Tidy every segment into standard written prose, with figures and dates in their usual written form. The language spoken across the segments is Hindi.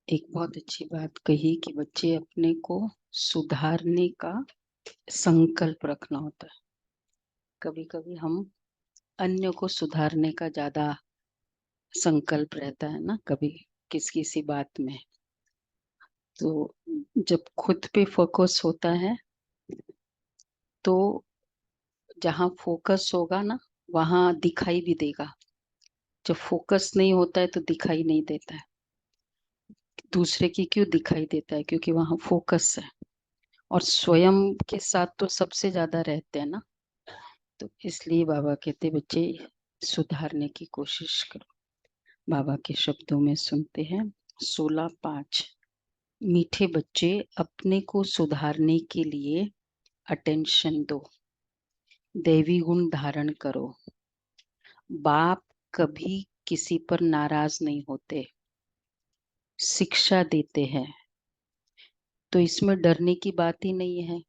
एक बहुत अच्छी बात कही कि बच्चे अपने को सुधारने का संकल्प रखना होता है। कभी कभी हम अन्य को सुधारने का ज्यादा संकल्प रहता है ना, कभी किसी किसी बात में। तो जब खुद पे फोकस होता है तो जहाँ फोकस होगा ना, वहाँ दिखाई भी देगा। जब फोकस नहीं होता है तो दिखाई नहीं देता है। दूसरे की क्यों दिखाई देता है? क्योंकि वहाँ फोकस है। और स्वयं के साथ तो सबसे ज्यादा रहते हैं ना। तो इसलिए बाबा कहते बच्चे सुधारने की कोशिश करो। बाबा के शब्दों में सुनते हैं 16:5। मीठे बच्चे, अपने को सुधारने के लिए अटेंशन दो, दैवी गुण धारण करो। बाप कभी किसी पर नाराज नहीं होते, शिक्षा देते हैं। तो इसमें डरने की बात ही नहीं है।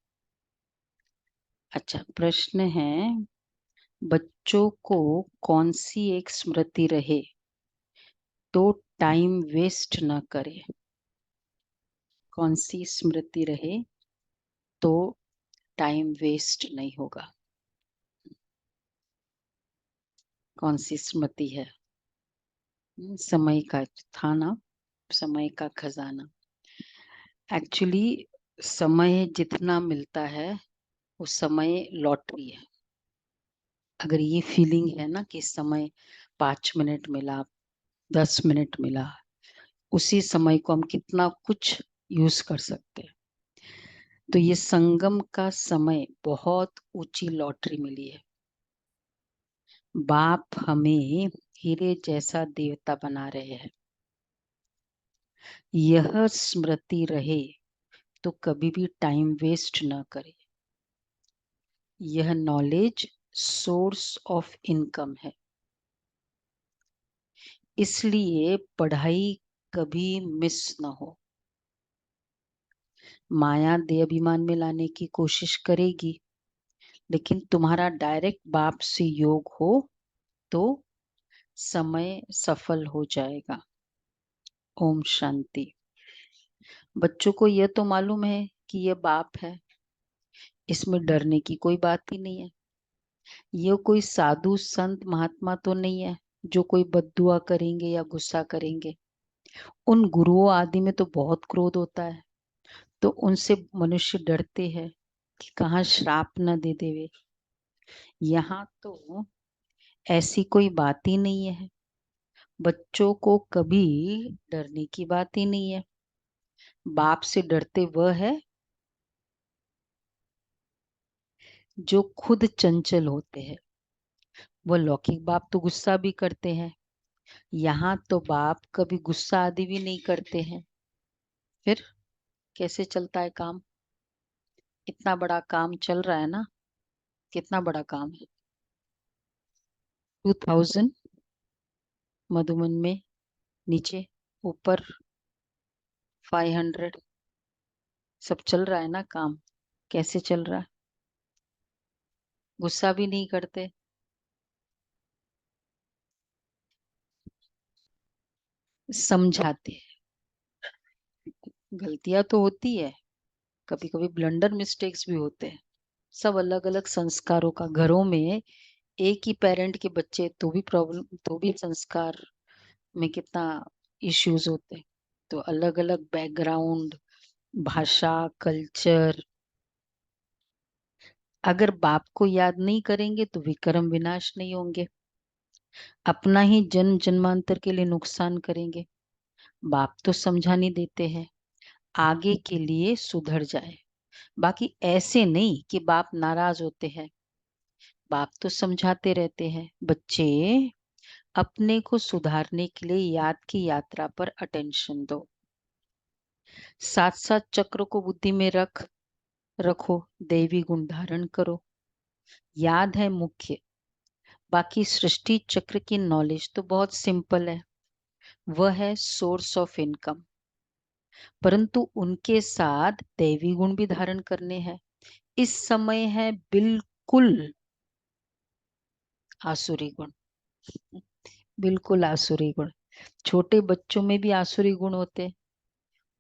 अच्छा, प्रश्न है, बच्चों को कौन सी एक स्मृति रहे तो टाइम वेस्ट न करे? कौन सी स्मृति रहे तो टाइम वेस्ट नहीं होगा? कौन सी स्मृति है? समय का था ना, समय का खजाना। एक्चुअली समय जितना मिलता है वो समय लॉटरी है। अगर ये फीलिंग है ना कि समय 5 मिनट मिला, 10 मिनट मिला, उसी समय को हम कितना कुछ यूज कर सकते हैं। तो ये संगम का समय बहुत ऊंची लॉटरी मिली है। बाप हमें हीरे जैसा देवता बना रहे हैं। यह स्मृति रहे तो कभी भी टाइम वेस्ट ना करे। यह नॉलेज सोर्स ऑफ इनकम है। इसलिए पढ़ाई कभी मिस ना हो। माया दे अभिमान में लाने की कोशिश करेगी, लेकिन तुम्हारा डायरेक्ट बाप से योग हो तो समय सफल हो जाएगा। ओम शांति। बच्चों को यह तो मालूम है कि यह बाप है, इसमें डरने की कोई बात ही नहीं है। ये कोई साधु संत महात्मा तो नहीं है जो कोई बद्दुआ करेंगे या गुस्सा करेंगे। उन गुरुओं आदि में तो बहुत क्रोध होता है, तो उनसे मनुष्य डरते हैं कि कहाँ श्राप न दे देवे। यहाँ तो ऐसी कोई बात ही नहीं है। बच्चों को कभी डरने की बात ही नहीं है। बाप से डरते वह है जो खुद चंचल होते हैं। वह लौकिक बाप तो गुस्सा भी करते हैं, यहाँ तो बाप कभी गुस्सा आदि भी नहीं करते हैं। फिर कैसे चलता है काम? इतना बड़ा काम चल रहा है ना। कितना बड़ा काम है? 2000 मधुबन में, नीचे ऊपर 500, सब चल रहा है ना काम। कैसे चल रहा है? गुस्सा भी नहीं करते, समझाते हैं। गलतियां तो होती है, कभी कभी ब्लंडर मिस्टेक्स भी होते हैं। सब अलग अलग संस्कारों का, घरों में एक ही पेरेंट के बच्चे तो भी प्रॉब्लम, तो भी संस्कार में कितना इश्यूज होते हैं। तो अलग अलग बैकग्राउंड, भाषा, कल्चर। अगर बाप को याद नहीं करेंगे तो विक्रम विनाश नहीं होंगे, अपना ही जन्म जन्मांतर के लिए नुकसान करेंगे। बाप तो समझा नहीं देते हैं, आगे के लिए सुधर जाए। बाकी ऐसे नहीं कि बाप नाराज होते हैं, बाप तो समझाते रहते हैं। बच्चे, अपने को सुधारने के लिए याद की यात्रा पर अटेंशन दो। साथ साथ चक्र को बुद्धि में रखो, दैवी गुण धारण करो। याद है मुख्य, बाकी सृष्टि चक्र की नॉलेज तो बहुत सिंपल है। वह है सोर्स ऑफ इनकम, परंतु उनके साथ दैवी गुण भी धारण करने हैं। इस समय है बिल्कुल आसुरी गुण, बिल्कुल आसुरी गुण। छोटे बच्चों में भी आसुरी गुण होते,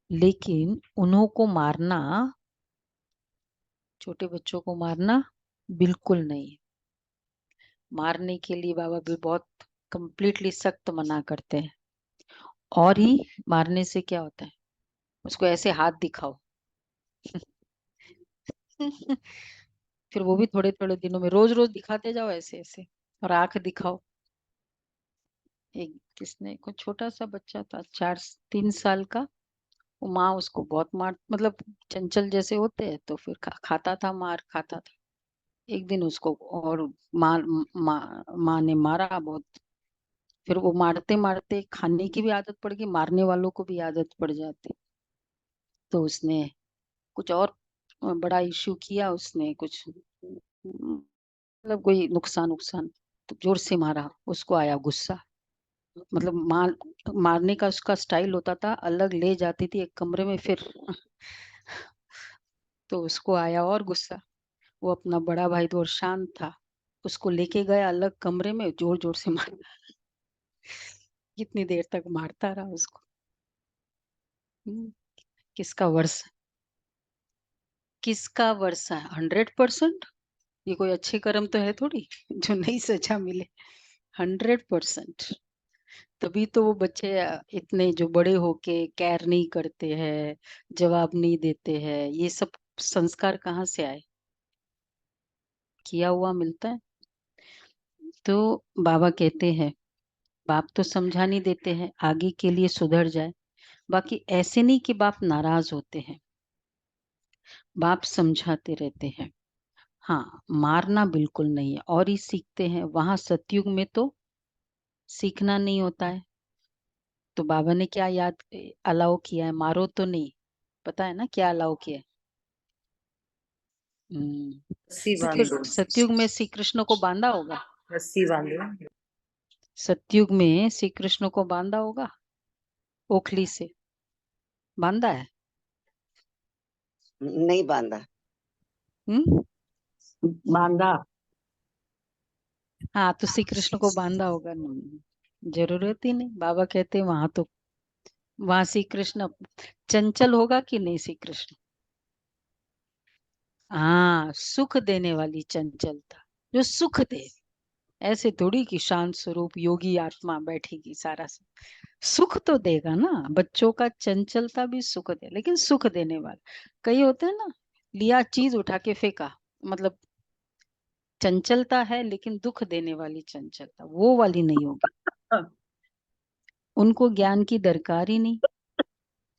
लेकिन उन्हों को मारना, छोटे बच्चों को मारना बिल्कुल नहीं। मारने के लिए बाबा भी बहुत कंप्लीटली सख्त मना करते हैं। और ही मारने से क्या होता है, उसको ऐसे हाथ दिखाओ फिर वो भी थोड़े थोड़े दिनों में रोज रोज दिखाते जाओ ऐसे ऐसे, और आंख दिखाओ। एक किसने, कोई छोटा सा बच्चा था 3 साल का, वो माँ उसको बहुत मार, मतलब चंचल जैसे होते हैं, तो फिर खाता था, मार खाता था। एक दिन उसको और माँ ने मारा बहुत। फिर वो मारते मारते खाने की भी आदत पड़ गई, मारने वालों को भी आदत पड़ जाती। तो उसने कुछ और बड़ा इश्यू किया, उसने कुछ मतलब कोई नुकसान नुकसान, तो जोर से मारा, उसको आया गुस्सा। मतलब मारने का उसका स्टाइल होता था अलग, ले जाती थी एक कमरे में फिर तो उसको आया और गुस्सा। वो अपना बड़ा भाई तो और शांत था, उसको लेके गया अलग कमरे में, जोर जोर से मार कितनी देर तक मारता रहा उसको। हम्म, किसका वर्ष, किसका वर्षा है 100%। ये कोई अच्छे कर्म तो है थोड़ी जो नहीं सजा मिले। 100%। तभी तो वो बच्चे इतने जो बड़े होके केयर नहीं करते हैं, जवाब नहीं देते हैं, ये सब संस्कार कहाँ से आए, किया हुआ मिलता है। तो बाबा कहते हैं, बाप तो समझा नहीं देते हैं आगे के लिए सुधर जाए। बाकी ऐसे नहीं कि बाप नाराज होते हैं, बाप समझाते रहते हैं। हाँ, मारना बिल्कुल नहीं है, और ही सीखते हैं। वहां सतयुग में तो सीखना नहीं होता है। तो बाबा ने क्या याद अलाउ किया है, मारो तो नहीं, पता है ना क्या अलाउ किया है। रस्सी क्योंकि बांध दो। सतयुग में श्री कृष्ण को बांधा होगा, रस्सी बांधो। सतयुग में श्री कृष्ण को बांधा होगा, ओखली से बांधा है। नहीं बांधा। हम्म, बांधा। हाँ तो श्री कृष्ण को बांधा होगा, नहीं जरूरत ही नहीं। बाबा कहते हैं वहां तो, वहां श्री कृष्ण चंचल होगा कि नहीं श्री कृष्ण। हाँ, सुख देने वाली चंचलता, जो सुख दे। ऐसे थोड़ी कि शांत स्वरूप योगी आत्मा बैठेगी सारा सब। सुख तो देगा ना, बच्चों का चंचलता भी सुख दे, लेकिन सुख देने वाला। कई होते हैं ना, लिया चीज उठा के फेंका, मतलब चंचलता है लेकिन दुख देने वाली चंचलता, वो वाली नहीं होगी। उनको ज्ञान की दरकार ही नहीं।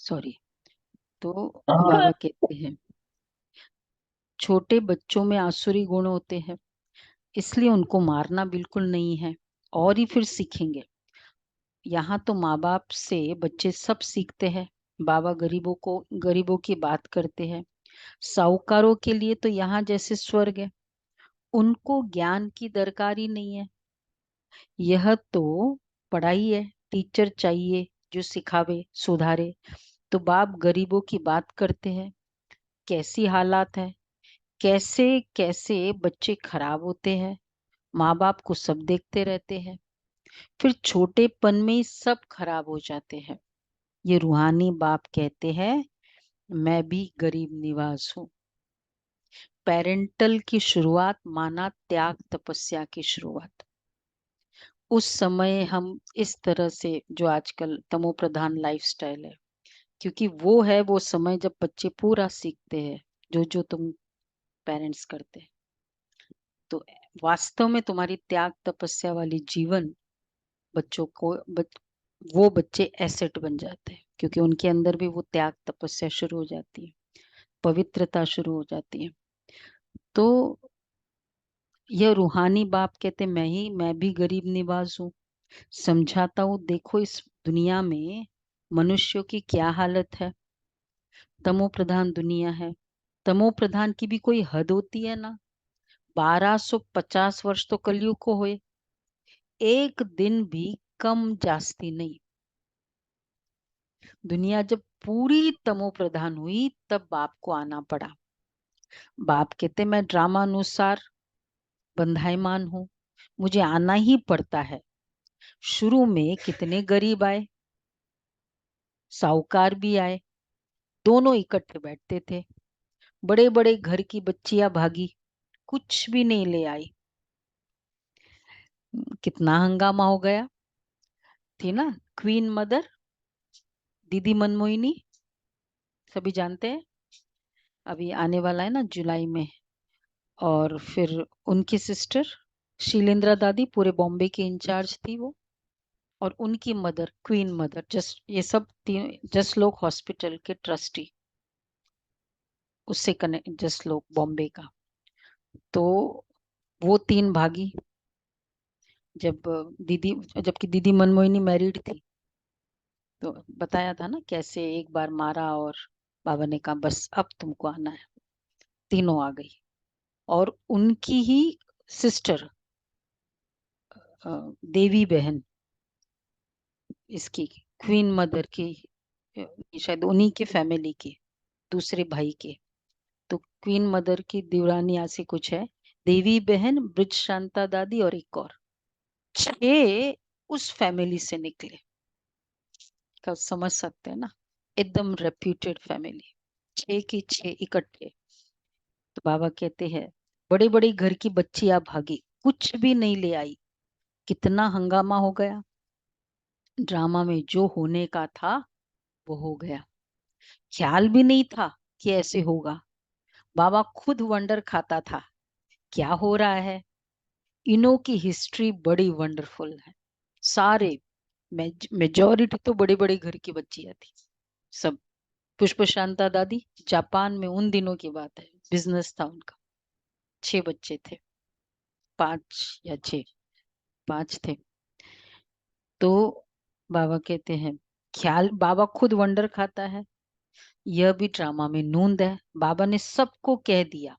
सॉरी। तो बाबा कहते हैं छोटे बच्चों में आसुरी गुण होते हैं, इसलिए उनको मारना बिल्कुल नहीं है। और ही फिर सीखेंगे। यहाँ तो माँ बाप से बच्चे सब सीखते हैं। बाबा गरीबों की बात करते हैं। साहूकारों के लिए तो यहाँ जैसे स्वर्ग है, उनको ज्ञान की दरकार ही नहीं है। यह तो पढ़ाई है, टीचर चाहिए जो सिखावे सुधारे। तो बाप गरीबों की बात करते हैं, कैसी हालात है, कैसे कैसे बच्चे खराब होते हैं। माँ बाप को सब देखते रहते हैं, फिर छोटेपन में ही सब खराब हो जाते हैं। ये रूहानी बाप कहते हैं, मैं भी गरीब निवास हूँ। पेरेंटल की शुरुआत माना त्याग तपस्या की शुरुआत। उस समय हम इस तरह से, जो आजकल तमो प्रधान लाइफस्टाइल है, क्योंकि वो है वो समय जब बच्चे पूरा सीखते हैं जो जो तुम पेरेंट्स करते हैं। तो वास्तव में तुम्हारी त्याग तपस्या वाली जीवन बच्चों को वो बच्चे एसेट बन जाते हैं, क्योंकि उनके अंदर भी वो त्याग तपस्या शुरू हो जाती है, पवित्रता शुरू हो जाती है। तो यह रूहानी बाप कहते, मैं भी गरीब निवाज हूँ। समझाता हूँ, देखो इस दुनिया में मनुष्यों की क्या हालत है। तमो प्रधान दुनिया है, तमो प्रधान की भी कोई हद होती है ना। 1250 वर्ष तो कलयुग को हुए, एक दिन भी कम जास्ती नहीं। दुनिया जब पूरी तमो प्रधान हुई तब बाप को आना पड़ा। बाप कहते, मैं ड्रामा अनुसार बंधाईमान हूँ, मुझे आना ही पड़ता है। शुरू में कितने गरीब आए, साहूकार भी आए, दोनों इकट्ठे बैठते थे। बड़े बड़े घर की बच्चियां भागी, कुछ भी नहीं ले आई। कितना हंगामा हो गया। थी ना क्वीन मदर, दीदी मनमोहिनी, सभी जानते हैं। अभी आने वाला है ना जुलाई में। और फिर उनकी सिस्टर शीलेंद्रा दादी, पूरे बॉम्बे की इंचार्ज थी वो। और उनकी मदर क्वीन मदर, जस्ट ये सब तीन जस्ट लोग हॉस्पिटल के ट्रस्टी, उससे कनेक्ट जस्ट लोग बॉम्बे का। तो वो तीन भागी। जब दीदी जबकि दीदी मनमोहिनी मैरिड थी, तो बताया था ना कैसे एक बार मारा और बाबा ने कहा बस अब तुमको आना है। तीनों आ गई। और उनकी ही सिस्टर देवी बहन, इसकी क्वीन मदर की, शायद उन्हीं के फैमिली के दूसरे भाई के। तो क्वीन मदर की देवरानी ऐसी कुछ है, देवी बहन, ब्रिज शांता दादी और एक और, 6 उस फैमिली से निकले। का समझ सकते हैं ना, एकदम रेप्यूटेड फैमिली, 6 की 6 इकट्ठे। तो बाबा कहते हैं बड़े बड़े घर की बच्चियां भागी, कुछ भी नहीं ले आई। कितना हंगामा हो गया। ड्रामा में जो होने का था वो हो गया। ख्याल भी नहीं था कि ऐसे होगा। बाबा खुद वंडर खाता था क्या हो रहा है। इनों की हिस्ट्री बड़ी वंडरफुल है। सारे मेजॉरिटी तो बड़े बड़े घर की बच्चियां थी सब। पुष्प शांता दादी, जापान में उन दिनों की बात है, बिजनेस था उनका। 6 बच्चे थे, 5 या 6, 5 थे। तो बाबा कहते हैं ख्याल, बाबा खुद वंडर खाता है। यह भी ड्रामा में नूंद है। बाबा ने सबको कह दिया।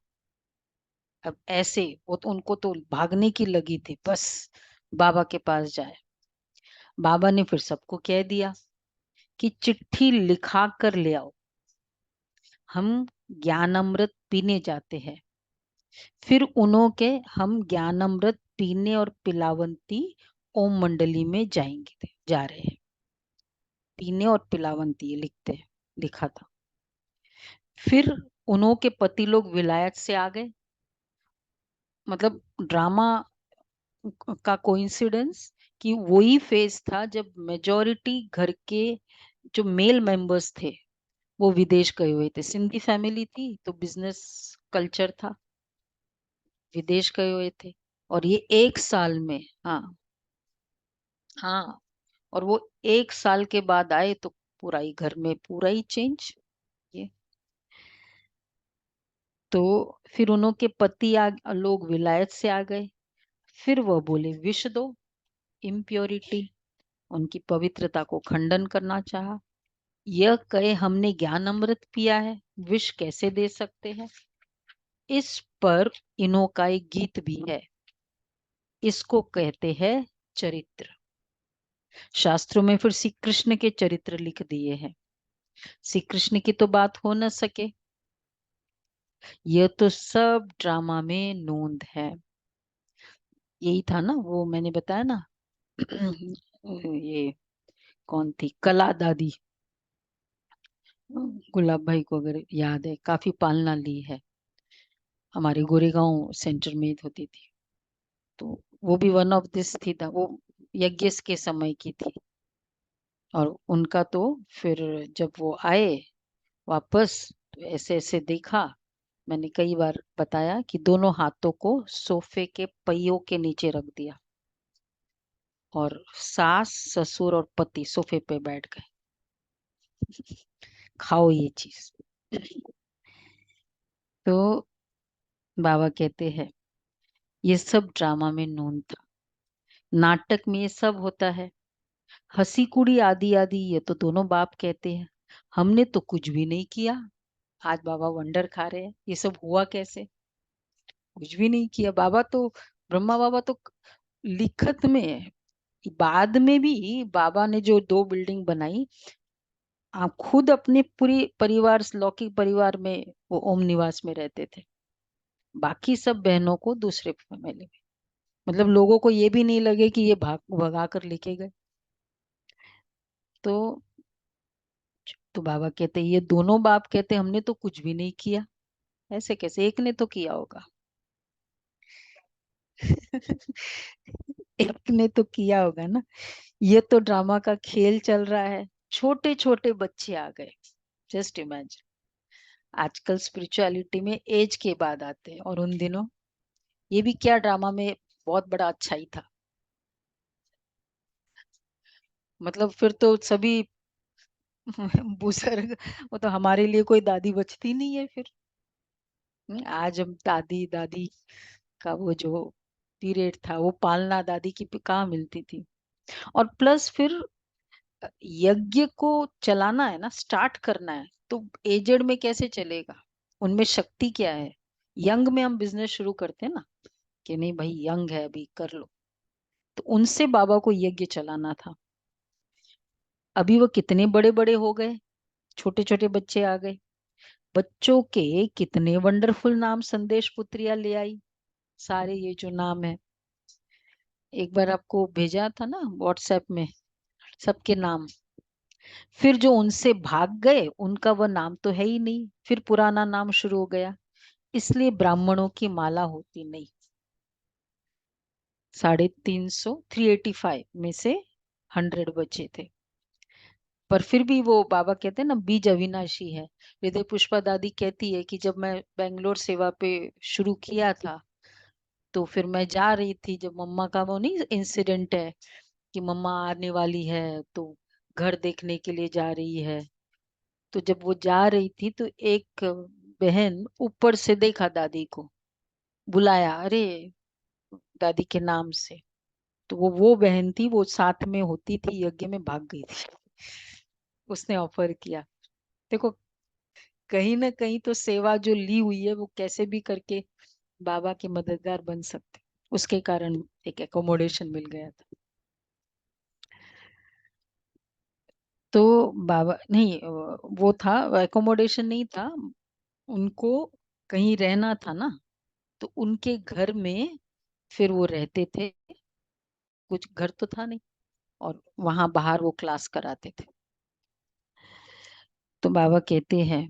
अब ऐसे वो तो उनको तो भागने की लगी थी, बस बाबा के पास जाए। बाबा ने फिर सबको कह दिया कि चिट्ठी लिखा कर ले आओ, हम ज्ञानामृत पीने जाते हैं। फिर उन्हों के हम ज्ञानामृत पीने और पिलावंती ओम मंडली में जाएंगे, जा रहे हैं। पीने और पिलावंती ये लिखा था। फिर उन्हों के पति लोग विलायत से आ गए। मतलब ड्रामा का कोइंसिडेंस कि वही फेज था जब मेजॉरिटी घर के जो मेल मेंबर्स थे वो विदेश गए हुए थे। सिंधी फैमिली थी तो बिजनेस कल्चर था, विदेश गए हुए थे। और ये 1 साल में, हाँ हाँ, और वो 1 साल के बाद आए तो पूरा ही घर में पूरा ही चेंज। ये तो फिर उन्हों के पति लोग विलायत से आ गए। फिर वह बोले विष दो, इम्प्योरिटी, उनकी पवित्रता को खंडन करना चाहा। यह कहे हमने ज्ञान अमृत पिया है, विष कैसे दे सकते हैं। इस पर इन्हों का एक गीत भी है, इसको कहते हैं चरित्र। शास्त्रों में फिर श्री कृष्ण के चरित्र लिख दिए हैं। श्री कृष्ण की तो बात हो न सके, यह तो सब ड्रामा में नोंद है। यही था ना वो मैंने बताया ना ये कौन थी, कला दादी, गुलाब भाई को अगर याद है, काफी पालना ली है, हमारे गोरेगांव सेंटर में होती थी। तो वो भी वन ऑफ दिस थी था, वो यज्ञ के समय की थी। और उनका तो फिर जब वो आए वापस, तो ऐसे ऐसे देखा। मैंने कई बार बताया कि दोनों हाथों को सोफे के पहियों के नीचे रख दिया और सास ससुर और पति सोफे पे बैठ गए, खाओ ये चीज। तो बाबा कहते हैं ये सब ड्रामा में नून था, नाटक में ये सब होता है। हंसी कुड़ी आदि आदि ये तो दोनों बाप कहते हैं, हमने तो कुछ भी नहीं किया। आज बाबा वंडर खा रहे हैं, ये सब हुआ कैसे। कुछ भी नहीं किया बाबा तो, ब्रह्मा बाबा तो लिखत में है। बाद में भी बाबा ने जो 2 बिल्डिंग बनाई, आप खुद अपने पूरी परिवार लौकिक परिवार में वो ओम निवास में रहते थे, बाकी सब बहनों को दूसरे फैमिली में। मतलब लोगों को ये भी नहीं लगे कि ये भगा कर लेके गए। तो तो बाबा कहते ये दोनों बाप कहते हमने तो कुछ भी नहीं किया। ऐसे कैसे, एक ने तो किया होगा। एक ने तो किया होगा ना। ये तो ड्रामा का खेल चल रहा है, छोटे छोटे बच्चे आ गए। जस्ट इमेजिन, आजकल स्पिरिचुअलिटी में एज के बाद आते हैं, और उन दिनों ये भी क्या ड्रामा में बहुत बड़ा अच्छाई था। मतलब फिर तो सभी बुजुर्ग, वो तो हमारे लिए कोई दादी बचती नहीं है फिर। आज हम दादी दादी का वो जो पीरियड था, वो पालना दादी की कहाँ मिलती थी। और प्लस फिर यज्ञ को चलाना है ना, स्टार्ट करना है, तो एजेड में कैसे चलेगा? उनमें शक्ति क्या है? यंग में हम बिजनेस शुरू करते हैं ना, कि नहीं भाई यंग है अभी कर लो। तो उनसे बाबा को यज्ञ चलाना था। अभी वो कितने बड़े बड़े हो गए, छोटे छोटे बच्चे आ गए। बच्चों के कितने वंडरफुल नाम संदेश पुत्रिया ले आई। सारे ये जो नाम है, एक बार आपको भेजा था ना व्हाट्सएप में, सबके नाम। फिर जो उनसे भाग गए उनका वह नाम तो है ही नहीं, फिर पुराना नाम शुरू हो गया। इसलिए ब्राह्मणों की माला होती नहीं। 350, 385 में से 100 बचे थे। पर फिर भी वो बाबा कहते हैं ना, बीज अविनाशी है। हृदय पुष्पा दादी कहती है कि जब मैं बेंगलोर सेवा पे शुरू किया था, तो फिर मैं जा रही थी, जब मम्मा का वो नहीं इंसिडेंट है कि मम्मा आने वाली है, तो घर देखने के लिए जा रही है। तो जब वो जा रही थी तो एक बहन ऊपर से देखा दादी को, बुलाया, अरे दादी के नाम से। तो वो बहन थी, वो साथ में होती थी यज्ञ में, भाग गई थी। उसने ऑफर किया। देखो, कहीं ना कहीं तो सेवा जो ली हुई है वो कैसे भी करके बाबा के मददगार बन सकते। उसके कारण एक एकोमोडेशन मिल गया था। तो बाबा नहीं, वो था, एकोमोडेशन नहीं था, उनको कहीं रहना था ना, तो उनके घर में फिर वो रहते थे। कुछ घर तो था नहीं, और वहां बाहर वो क्लास कराते थे। तो बाबा कहते हैं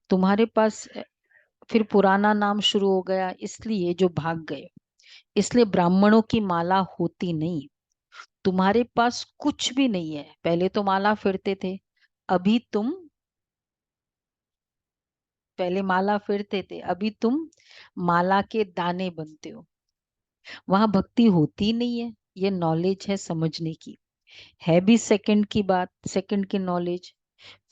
तुम्हारे पास फिर पुराना नाम शुरू हो गया, इसलिए जो भाग गए, इसलिए ब्राह्मणों की माला होती नहीं। तुम्हारे पास कुछ भी नहीं है। पहले तो माला फिरते थे, अभी तुम, पहले माला फिरते थे, अभी तुम माला के दाने बनते हो। वहां भक्ति होती नहीं है। ये नॉलेज है समझने की, है भी सेकंड की बात, सेकंड की नॉलेज।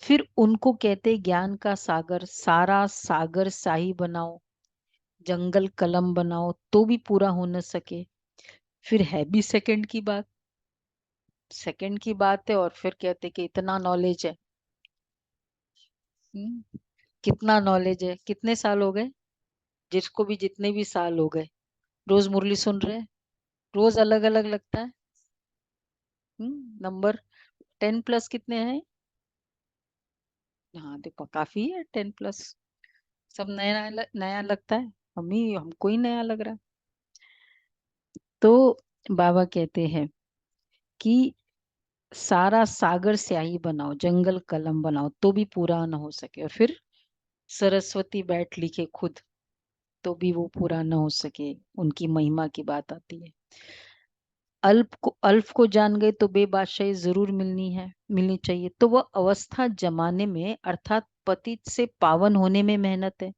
फिर उनको कहते ज्ञान का सागर, सारा सागर शाही बनाओ, जंगल कलम बनाओ, तो भी पूरा हो न सके। फिर है भी सेकंड की बात, सेकंड की बात है, और फिर कहते कि इतना नॉलेज है। कितना नॉलेज है, कितने साल हो गए, जिसको भी जितने भी साल हो गए, रोज मुरली सुन रहे हैं, रोज अलग अलग लगता है। नंबर 10+ कितने हैं? हाँ देखो, काफी है 10+। सब नया नया लगता है, हमको ही नया लग रहा है। तो बाबा कहते हैं कि सारा सागर स्याही बनाओ, जंगल कलम बनाओ, तो भी पूरा ना हो सके। और फिर सरस्वती बैठ लिखे खुद, तो भी वो पूरा ना हो सके। उनकी महिमा की बात आती है। अल्फ को जान गए तो बेबादशाही जरूर मिलनी चाहिए। तो वह अवस्था जमाने में, अर्थात पतित से पावन होने में मेहनत है।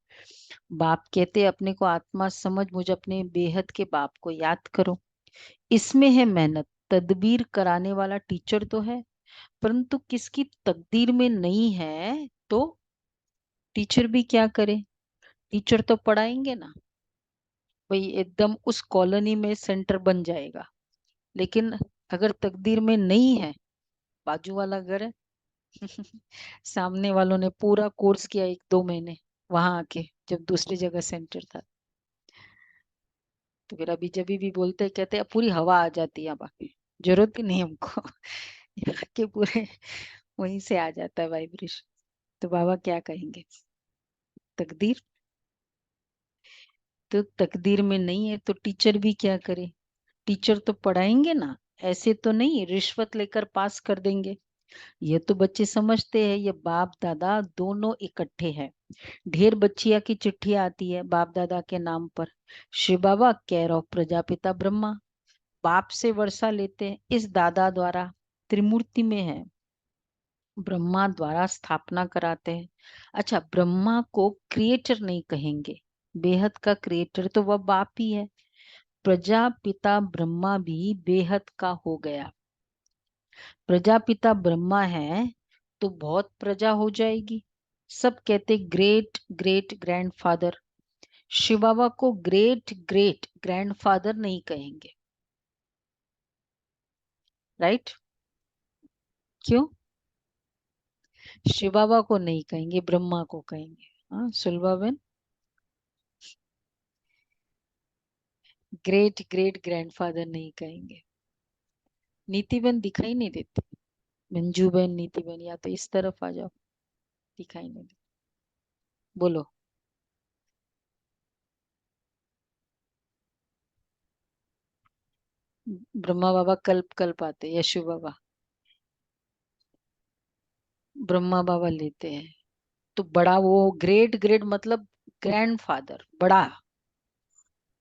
बाप कहते अपने को आत्मा समझ, मुझे अपने बेहद के बाप को याद करो। इसमें है मेहनत। तदबीर कराने वाला टीचर तो है, परंतु किसकी तकदीर में नहीं है तो टीचर भी क्या करे? टीचर तो पढ़ाएंगे ना भाई, एकदम उस कॉलोनी में सेंटर बन जाएगा। लेकिन अगर तकदीर में नहीं है, बाजू वाला घर है, सामने वालों ने पूरा कोर्स किया 1-2 महीने वहां आके, जब दूसरी जगह सेंटर था, तो फिर अभी जब भी बोलते हैं, कहते हैं पूरी हवा आ जाती है, बाकी जरूरत ही नहीं हमको। यहाँ के पूरे वहीं से आ जाता है वाइब्रेशन। तो बाबा क्या कहेंगे? तकदीर, तो तकदीर में नहीं है तो टीचर भी क्या करे? टीचर तो पढ़ाएंगे ना, ऐसे तो नहीं रिश्वत लेकर पास कर देंगे। ये तो बच्चे समझते हैं, ये बाप दादा दोनों इकट्ठे हैं। ढेर बच्चिया की चिट्ठी आती है बाप दादा के नाम पर। शिव बाबा केयर ऑफ प्रजापिता ब्रह्मा, बाप से वर्षा लेते हैं, इस दादा द्वारा त्रिमूर्ति में है, ब्रह्मा द्वारा स्थापना कराते हैं। अच्छा, ब्रह्मा को क्रिएटर नहीं कहेंगे, बेहद का क्रिएटर तो वह बाप ही है। प्रजापिता ब्रह्मा भी बेहद का हो गया। प्रजापिता ब्रह्मा है तो बहुत प्रजा हो जाएगी। सब कहते ग्रेट ग्रेट ग्रैंडफादर। शिव बाबा को ग्रेट ग्रेट ग्रैंडफादर नहीं कहेंगे, राइट? क्यों? शिव बाबा को नहीं कहेंगे, ब्रह्मा को कहेंगे। हाँ सुलभा बहन, ग्रेट ग्रेट ग्रैंडफादर नहीं कहेंगे। नीति बहन दिखाई नहीं देती। मंजू बहन, नीति बहन, या तो इस तरफ आ जाओ, दिखाई नहीं देती। बोलो। ब्रह्मा बाबा कल्प कल्प आते, यशु बाबा ब्रह्मा बाबा लेते हैं। तो बड़ा वो ग्रेट ग्रेट मतलब ग्रैंडफादर बड़ा,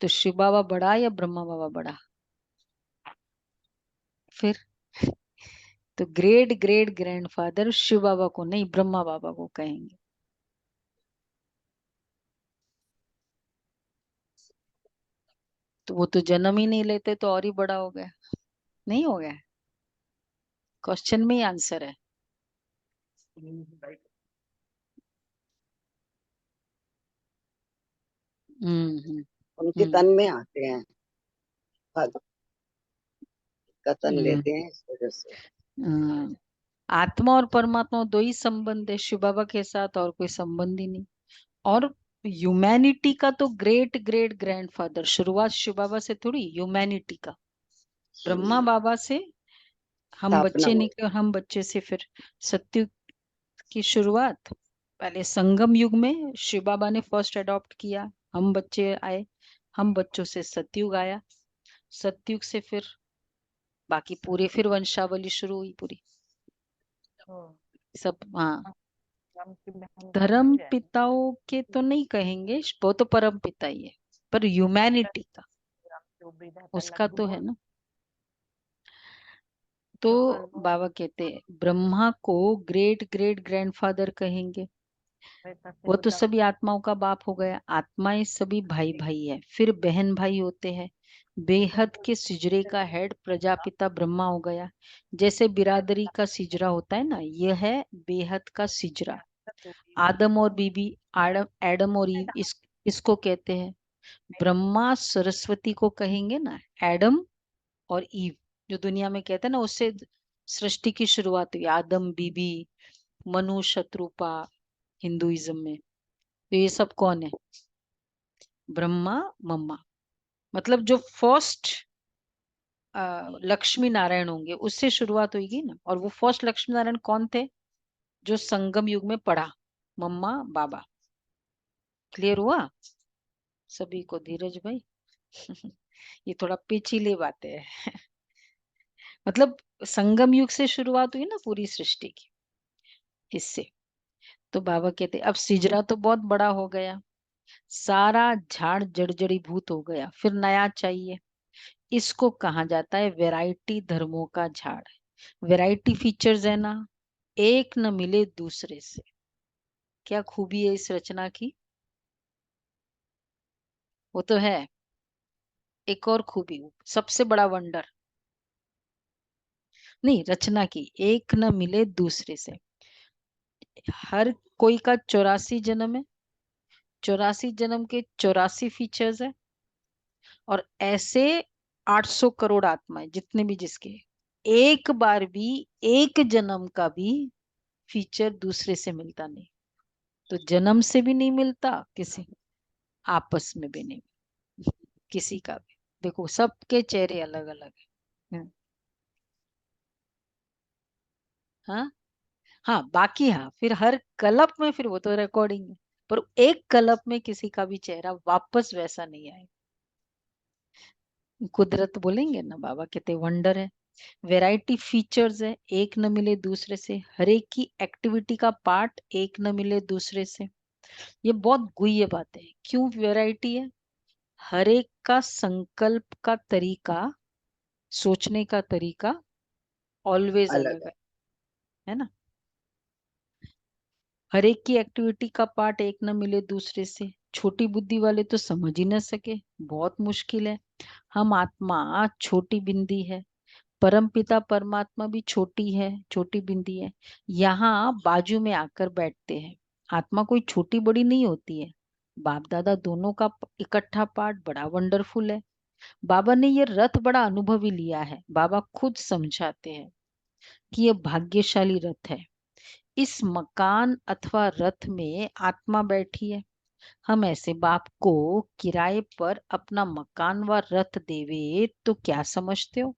तो शिव बाबा बड़ा या ब्रह्मा बाबा बड़ा? फिर तो ग्रेट ग्रेट ग्रैंडफादर शिव बाबा को नहीं, ब्रह्मा बाबा को कहेंगे। तो वो तो जन्म ही नहीं लेते, तो और ही बड़ा हो गया, नहीं हो गया? क्वेश्चन में ही आंसर है। उनके हम्म तन में आते हैं, भग का तन हम्म लेते हैं इस वजह से। हम्म। आत्मा और परमात्मा दो ही संबंध है शिव बाबा के साथ, और कोई संबंध ही नहीं। और ह्यूमैनिटी का तो ग्रेट ग्रेट ग्रैंडफादर, शुरुआत शिव बाबा से थोड़ी, ह्यूमैनिटी का ब्रह्मा बाबा से। हम स्थापना बच्चे हुई। निकले, हम बच्चे से फिर सत्युग की शुरुआत। पहले संगम युग में शिव बाबा ने फर्स्ट अडॉप्ट किया, हम बच्चे आए, हम बच्चों से सतयुग आया, सतयुग से फिर बाकी पूरे फिर वंशावली शुरू हुई पूरी सब। हाँ, धर्म पिताओं के तो नहीं कहेंगे, वो तो परम पिता ही है, पर ह्यूमैनिटी का उसका तो है ना। तो बाबा कहते हैं ब्रह्मा को ग्रेट ग्रेट ग्रैंडफादर कहेंगे, वो तो सभी आत्माओं का बाप हो गया। आत्माएं सभी भाई भाई है, फिर बहन भाई होते हैं। बेहद के सिजरे का हेड प्रजापिता ब्रह्मा हो गया। जैसे बिरादरी का सिजरा होता है ना, यह है बेहद का सिजरा। आदम और बीबी, आदम एडम और ईव, इसको कहते हैं। ब्रह्मा सरस्वती को कहेंगे ना, एडम और ईव, जो दुनिया में कहते हैं ना, उससे सृष्टि की शुरुआत हुई, आदम बीबी, मनु शत्रुपा हिंदुइज्म में। तो ये सब कौन है? ब्रह्मा मम्मा। मतलब जो फर्स्ट लक्ष्मी नारायण होंगे उससे शुरुआत होगी ना। और वो फर्स्ट लक्ष्मी नारायण कौन थे? जो संगम युग में पढ़ा, मम्मा बाबा। क्लियर हुआ सभी को धीरज भाई? ये थोड़ा पेचीले बातें है। मतलब संगम युग से शुरुआत हुई ना पूरी सृष्टि की, इससे। तो बाबा कहते अब सिजरा तो बहुत बड़ा हो गया, सारा झाड़ जड़ी भूत हो गया, फिर नया चाहिए। इसको कहा जाता है वैरायटी धर्मों का झाड़। वैरायटी फीचर्स है ना, एक न मिले दूसरे से। क्या खूबी है इस रचना की? वो तो है। एक और खूबी, सबसे बड़ा वंडर नहीं रचना की, एक न मिले दूसरे से। हर कोई का 84 जन्म है, 84 जन्म के 84 फीचर्स है। और ऐसे 800 करोड़ आत्माएं जितने भी जिसके, एक बार भी एक जन्म का भी फीचर दूसरे से मिलता नहीं। तो जन्म से भी नहीं मिलता किसी, आपस में भी नहीं किसी का भी। देखो सबके चेहरे अलग अलग है। हाँ हाँ, बाकी हाँ फिर हर कलप में फिर वो तो रिकॉर्डिंग है, पर एक कलप में किसी का भी चेहरा वापस वैसा नहीं आए। कुदरत बोलेंगे ना, बाबा कहते वंडर है। वैरायटी फीचर्स है, एक न मिले दूसरे से। हर एक की एक्टिविटी का पार्ट एक न मिले दूसरे से। ये बहुत गुह्य बात है। क्यों वैरायटी है? हर एक का संकल्प का तरीका, सोचने का तरीका ऑलवेज अलग अलग है। है ना। हर एक की एक्टिविटी का पार्ट एक न मिले दूसरे से। छोटी बुद्धि वाले तो समझ ही न सके, बहुत मुश्किल है। हम आत्मा छोटी बिंदी है, परम पिता परमात्मा भी छोटी है, छोटी बिंदी है। यहाँ बाजू में आकर बैठते हैं। आत्मा कोई छोटी बड़ी नहीं होती है। बाप दादा दोनों का इकट्ठा पार्ट बड़ा वंडरफुल है। बाबा ने ये रथ बड़ा अनुभवी लिया है। बाबा खुद समझाते हैं कि ये भाग्यशाली रथ है। इस मकान अथवा रथ में आत्मा बैठी है। हम ऐसे बाप को किराए पर अपना मकान व रथ देवे तो क्या समझते हो?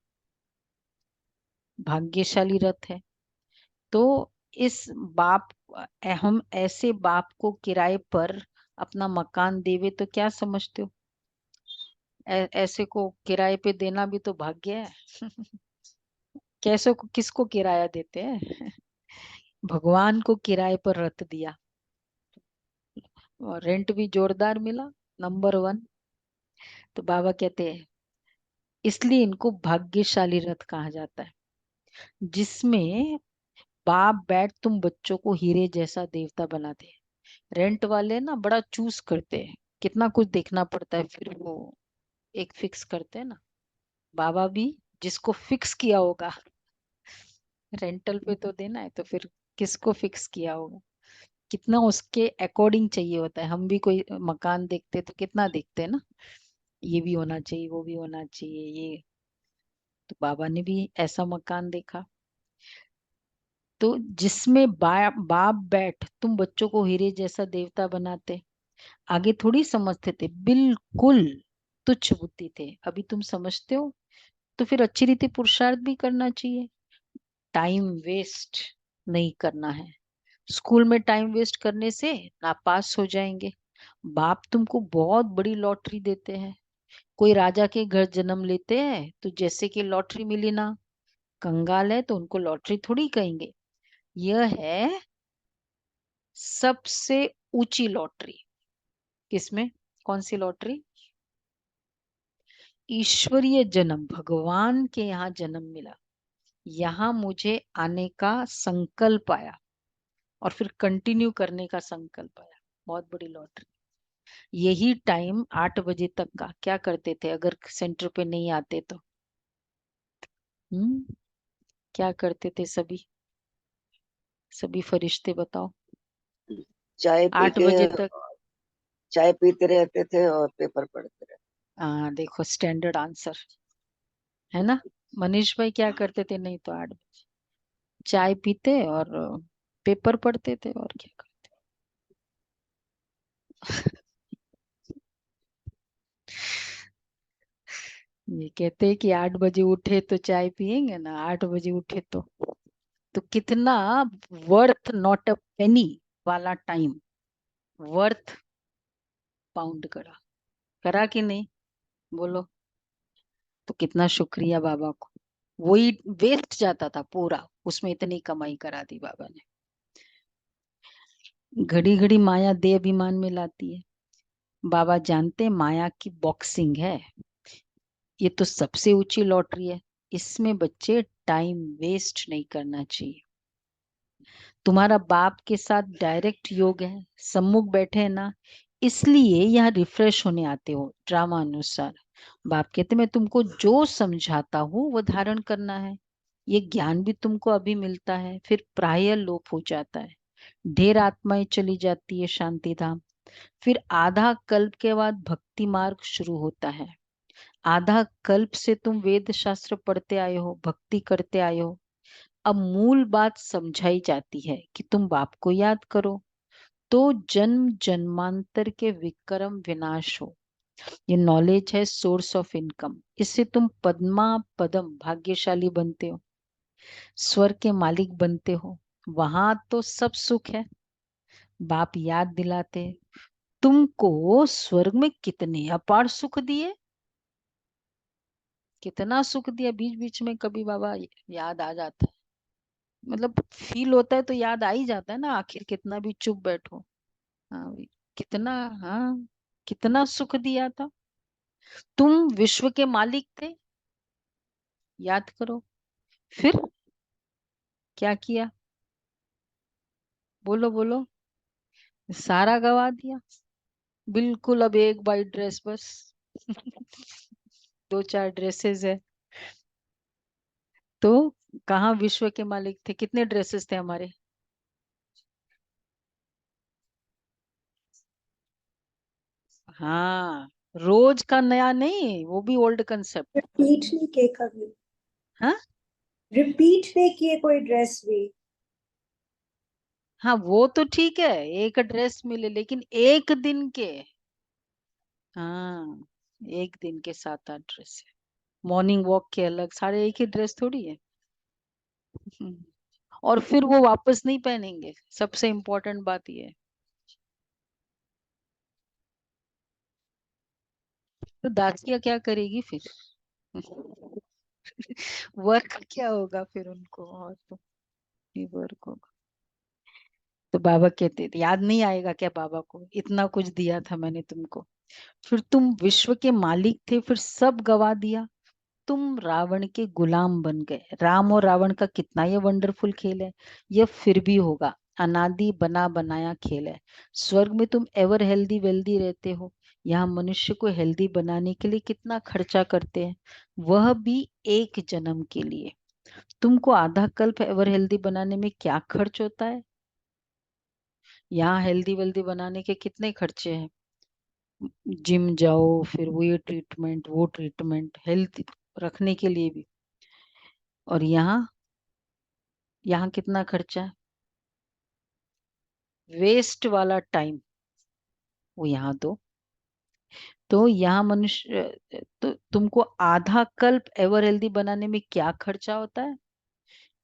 भाग्यशाली रथ है। तो इस बाप, हम ऐसे बाप को किराए पर अपना मकान देवे तो क्या समझते हो? ऐसे को किराए पे देना भी तो भाग्य है। कैसे को, किसको किराया देते हैं? भगवान को किराए पर रथ दिया और रेंट भी जोरदार मिला, नंबर 1। तो बाबा कहते हैं इसलिए इनको भाग्यशाली रथ कहा जाता है, जिसमें बाप बैठ तुम बच्चों को हीरे जैसा देवता बनाते हैं। रेंट वाले ना बड़ा चूज करते हैं, कितना कुछ देखना पड़ता है, फिर वो एक फिक्स करते हैं ना। बाबा भी जिसको फिक्स किया होगा, रेंटल पे तो देना है, तो फिर किसको फिक्स किया होगा, कितना उसके अकॉर्डिंग चाहिए होता है। हम भी कोई मकान देखते तो कितना देखते हैं ना, ये भी होना चाहिए, वो भी होना चाहिए, ये। तो बाबा ने भी ऐसा मकान देखा। तो जिसमें बाप बैठ तुम बच्चों को हीरे जैसा देवता बनाते। आगे थोड़ी समझते थे, बिल्कुल तुच्छ बुद्धि थे। अभी तुम समझते हो तो फिर अच्छी रीति पुरुषार्थ भी करना चाहिए। टाइम वेस्ट नहीं करना है। स्कूल में टाइम वेस्ट करने से नापास हो जाएंगे। बाप तुमको बहुत बड़ी लॉटरी देते हैं। कोई राजा के घर जन्म लेते हैं तो जैसे कि लॉटरी मिली ना, कंगाल है तो उनको लॉटरी थोड़ी कहेंगे। यह है सबसे ऊंची लॉटरी। किसमें? कौन सी लॉटरी? ईश्वरीय जन्म, भगवान के यहाँ जन्म मिला। यहाँ मुझे आने का संकल्प आया और फिर कंटिन्यू करने का संकल्प आया। बहुत बड़ी लॉटरी। यही टाइम 8 बजे तक का क्या करते थे अगर सेंटर पे नहीं आते तो? क्या करते थे सभी? सभी फरिश्ते बताओ। चाय पी 8 के बजे तक। चाय पीते रहते थे और पेपर पढ़ते रहते। देखो स्टैंडर्ड आंसर है ना। मनीष भाई क्या करते थे? नहीं तो 8 बजे चाय पीते और पेपर पढ़ते थे, और क्या करते। ये कहते हैं कि 8 बजे उठे तो चाय पियेंगे ना, 8 बजे उठे तो कितना वर्थ नॉट अ पेनी वाला टाइम, वर्थ पाउंड करा, करा कि नहीं? बोलो। तो कितना शुक्रिया बाबा को। वही वेस्ट जाता था पूरा, उसमें इतनी कमाई करा दी बाबा ने। घड़ी घड़ी माया दे अभिमान में लाती है। बाबा जानते हैं माया की बॉक्सिंग है। ये तो सबसे ऊंची लॉटरी है। इसमें बच्चे टाइम वेस्ट नहीं करना चाहिए। तुम्हारा बाप के साथ डायरेक्ट योग है, सम्मुख बैठे हैं ना, इसलिए यहाँ रिफ्रेश होने आते हो ड्रामा अनुसार। बाप कहते मैं तुमको जो समझाता हूँ वो धारण करना है। ये ज्ञान भी तुमको अभी मिलता है, फिर प्राय लोप हो जाता है। ढेर आत्माएं चली जाती है शांति धाम। फिर आधा कल्प के बाद भक्ति मार्ग शुरू होता है। आधा कल्प से तुम वेद शास्त्र पढ़ते आए हो, भक्ति करते आए हो। अब मूल बात समझाई जाती है कि तुम बाप को याद करो तो जन्म जन्मांतर के विक्रम विनाश हो। ये नॉलेज है सोर्स ऑफ इनकम। इससे तुम पद्मा पदम भाग्यशाली बनते हो, स्वर्ग के मालिक बनते हो। वहां तो सब सुख है। बाप याद दिलाते हैं, तुमको स्वर्ग में कितने अपार सुख दिए, कितना सुख दिया। बीच बीच में कभी बाबा याद आ जाता है, मतलब फील होता है तो याद आ ही जाता है ना, आखिर कितना भी चुप बैठो। हाँ भाई, कितना, हाँ, कितना सुख दिया था। तुम विश्व के मालिक थे, याद करो। फिर क्या किया, बोलो बोलो। सारा गवा दिया, बिल्कुल। अब एक वाइट ड्रेस बस। दो चार ड्रेसेस है तो कहाँ विश्व के मालिक थे, कितने ड्रेसेस थे हमारे। हाँ, रोज का नया नहीं, वो भी ओल्ड कंसेप्ट। रिपीट नहीं किए कभी, हाँ रिपीट नहीं किए कोई ड्रेस भी। हाँ, वो तो ठीक है, एक ड्रेस मिले, लेकिन एक दिन के। हाँ, एक दिन के 7 8 ड्रेस है। मॉर्निंग वॉक के अलग, सारे एक ही ड्रेस थोड़ी है। हम्म, और फिर वो वापस नहीं पहनेंगे, सबसे इम्पोर्टेंट बात ये है। तो दासिया क्या करेगी फिर। वर्क क्या होगा फिर उनको, और तो वर्क होगा। तो बाबा कहते थे, याद नहीं आएगा क्या बाबा को, इतना कुछ दिया था मैंने तुमको। फिर तुम विश्व के मालिक थे, फिर सब गवा दिया। तुम रावण के गुलाम बन गए। राम और रावण का कितना ये वंडरफुल खेल है। यह फिर भी होगा, अनादि बना बनाया खेल है। स्वर्ग में तुम एवर हेल्दी वेल्दी रहते हो। यहाँ मनुष्य को हेल्दी बनाने के लिए कितना खर्चा करते हैं, वह भी एक जन्म के लिए। तुमको आधा कल्प एवर हेल्दी बनाने में क्या खर्च होता है। यहाँ हेल्दी वेल्दी बनाने के कितने खर्चे हैं। जिम जाओ, फिर वो ये ट्रीटमेंट, वो ट्रीटमेंट, हेल्थ रखने के लिए भी। और यहाँ, यहाँ कितना खर्चा है। वेस्ट वाला टाइम वो यहाँ दो। तो यहाँ मनुष्य, तो तुमको आधा कल्प एवर हेल्दी बनाने में क्या खर्चा होता है।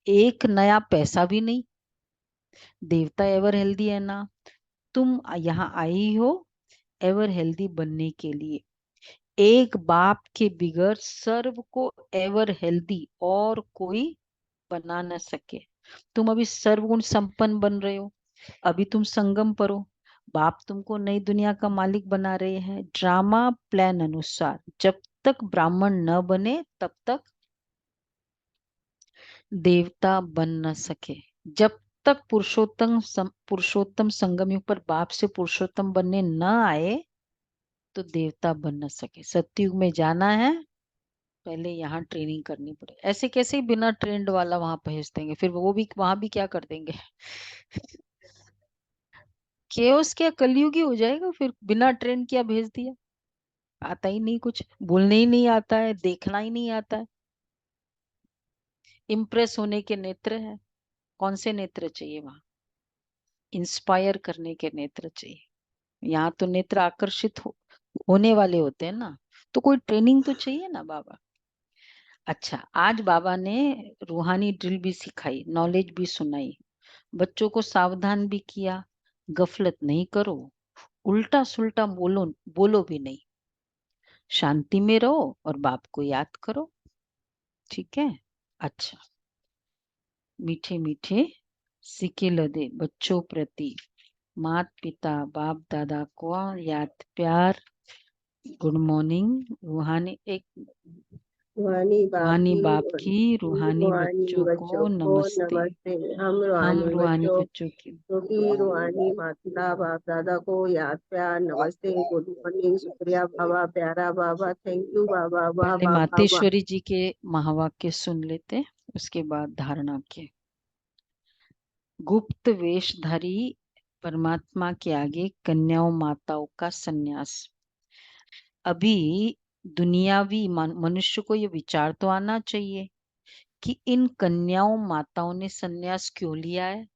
एक नया पैसा भी नहीं। देवता एवर हेल्दी है ना। तुम यहाँ आई हो एवर हेल्दी बनने के लिए। एक बाप के बिगर सर्व को एवर हेल्दी और कोई बना न सके। तुम अभी सर्वगुण संपन्न बन रहे हो, अभी तुम संगम पर हो। बाप तुमको नई दुनिया का मालिक बना रहे हैं, ड्रामा प्लान अनुसार। जब तक ब्राह्मण न बने तब तक देवता बन न सके। जब तक पुरुषोत्तम संगम युग पर बाप से पुरुषोत्तम बनने न आए तो देवता बन न सके। सत्युग में जाना है, पहले यहाँ ट्रेनिंग करनी पड़े। ऐसे कैसे ही बिना ट्रेंड वाला वहां भेज देंगे, फिर वो भी वहां भी क्या कर देंगे। केओस क्या, कलयुगी हो जाएगा फिर, बिना ट्रेंड किया भेज दिया। आता ही नहीं कुछ, बोलने ही नहीं आता है, देखना ही नहीं आता है। इम्प्रेस होने के नेत्र है, कौन से नेत्र चाहिए वहां। इंस्पायर करने के नेत्र चाहिए। यहाँ तो नेत्र आकर्षित होने वाले होते हैं ना। तो कोई ट्रेनिंग तो चाहिए ना बाबा। अच्छा, आज बाबा ने रूहानी ड्रिल भी सिखाई, नॉलेज भी सुनाई, बच्चों को सावधान भी किया। गफलत नहीं करो, उल्टा सुल्टा बोलो, बोलो भी नहीं। शांति में रहो और बाप को याद करो, ठीक है। अच्छा, मीठे मीठे सिके लदे बच्चों प्रति मात पिता बाप दादा को याद प्यार। Good morning. रूहानी एक, रूहानी बाप की रूहानी रूहानी बच्चों बच्चों को को नमस्ते। नमस्ते। हम हम रूहानी रूहानी बच्चों बच्चों की, क्योंकि रूहानी माता बाप दादा को याद प्यार नमस्ते, गुड मॉर्निंग, शुक्रिया बाबा, प्यारा बाबा, थैंक यू बाबा, वाह पहले बाबा वाह। मातेश्वरी जी के महावाक्य सुन लेते, उसके बाद धारणा के। गुप्त वेशधारी परमात्मा के आगे कन्याओं माताओं का सन्यास। अभी दुनियावी मनुष्य को ये विचार तो आना चाहिए कि इन कन्याओं माताओं ने सन्यास क्यों लिया है।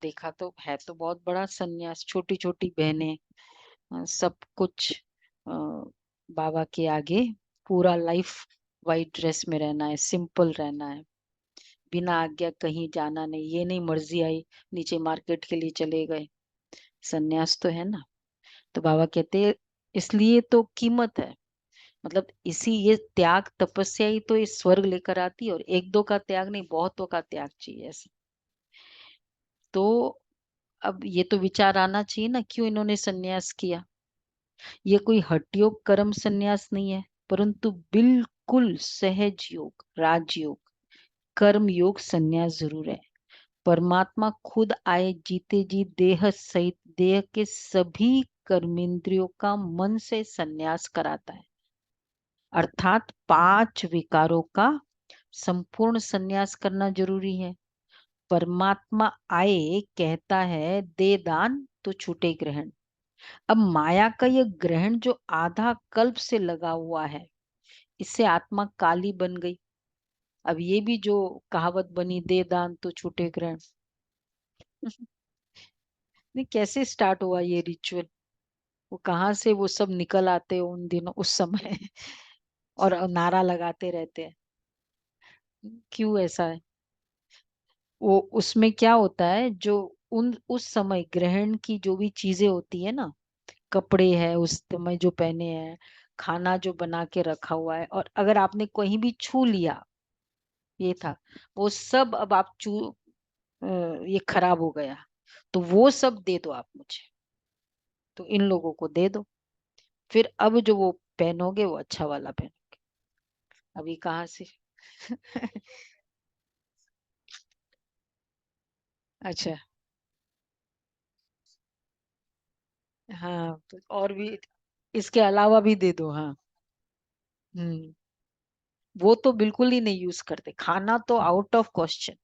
देखा तो है, तो बहुत बड़ा सन्यास। छोटी छोटी बहनें, सब कुछ बाबा के आगे, पूरा लाइफ वाइट ड्रेस में रहना है, सिंपल रहना है, बिना आज्ञा कहीं जाना नहीं। ये नहीं मर्जी आई नीचे मार्केट के लिए चले गए, सन्यास तो है ना। तो बाबा कहते इसलिए तो कीमत है। मतलब इसी ये त्याग तपस्या ही तो इस स्वर्ग लेकर आती है, और एक दो का त्याग नहीं, बहुतों का त्याग चाहिए ऐसे। तो अब ये तो विचार आना चाहिए ना, क्यों इन्होंने सन्यास किया। ये कोई हठयोग कर्म सन्यास नहीं है, परंतु बिल्कुल सहज योग, राजयोग, कर्म योग सन्यास जरूर है। परमात्मा खुद आए जीते जी देह सहित देह के सभी कर्मेंद्रियों का मन से सन्यास कराता है, अर्थात 5 विकारों का संपूर्ण सन्यास करना जरूरी है। परमात्मा आए कहता है दे दान तो छूटे ग्रहण। अब माया का ये ग्रहण जो आधा कल्प से लगा हुआ है, इससे आत्मा काली बन गई। अब ये भी जो कहावत बनी दे दान तो छूटे ग्रहण, नहीं कैसे स्टार्ट हुआ ये रिचुअल, वो कहाँ से वो सब निकल आते हैं उन दिनों उस समय और नारा लगाते रहते हैं, क्यों ऐसा है। वो उसमें क्या होता है, जो उन उस समय ग्रहण की जो भी चीजें होती है ना, कपड़े है उस समय जो पहने हैं, खाना जो बना के रखा हुआ है, और अगर आपने कहीं भी छू लिया, ये था, वो सब अब आप ये खराब हो गया, तो वो सब दे दो आप मुझे, तो इन लोगों को दे दो, फिर अब जो वो पहनोगे वो अच्छा वाला पहनोगे। अभी कहाँ से अच्छा, हाँ तो और भी इसके अलावा भी दे दो, हाँ। हम्म, वो तो बिल्कुल ही नहीं यूज करते, खाना तो आउट ऑफ क्वेश्चन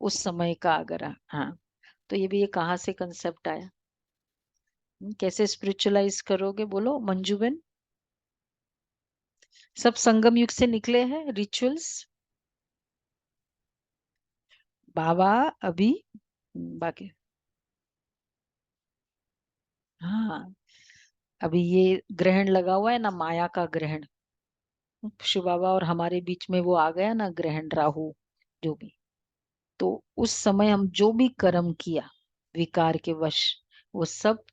उस समय का, अगर हाँ। तो ये भी, ये कहाँ से कंसेप्ट आया। कैसे स्पिरिचुअलाइज करोगे बोलो मंजू बेन। सब संगम युग से निकले हैं रिचुअल्स। बाबा अभी बाकी, हाँ अभी ये ग्रहण लगा हुआ है ना, माया का ग्रहण, शिव बाबा और हमारे बीच में वो आ गया ना ग्रहण, राहु जो भी, तो उस समय हम जो भी कर्म किया विकार के वश, वो सब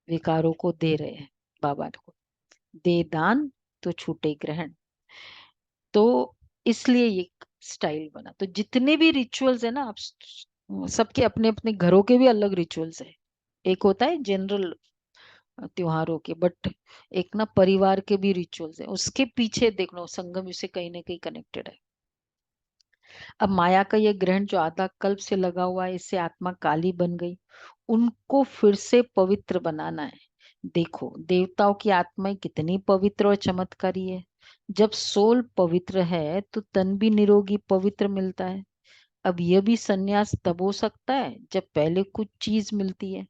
विकारों को दे रहे हैं बाबा को। दे दान तो छूटे ग्रहण। तो इसलिए ये स्टाइल बना। तो जितने भी रिचुअल्स है ना, आप सबके अपने अपने घरों के भी अलग रिचुअल्स है। एक होता है जनरल त्योहारों के, बट एक ना परिवार के भी रिचुअल्स है, उसके पीछे देखना संगम इससे कहीं ना कहीं कनेक्टेड है। अब माया का ये ग्रहण जो आधा कल्प से लगा हुआ है, इससे आत्मा काली बन गई, उनको फिर से पवित्र बनाना है। देखो देवताओं की आत्माएं कितनी पवित्र और चमत्कारी है। जब सोल पवित्र है तो तन भी निरोगी पवित्र मिलता है। अब यह भी सन्यास तब हो सकता है जब पहले कुछ चीज मिलती है।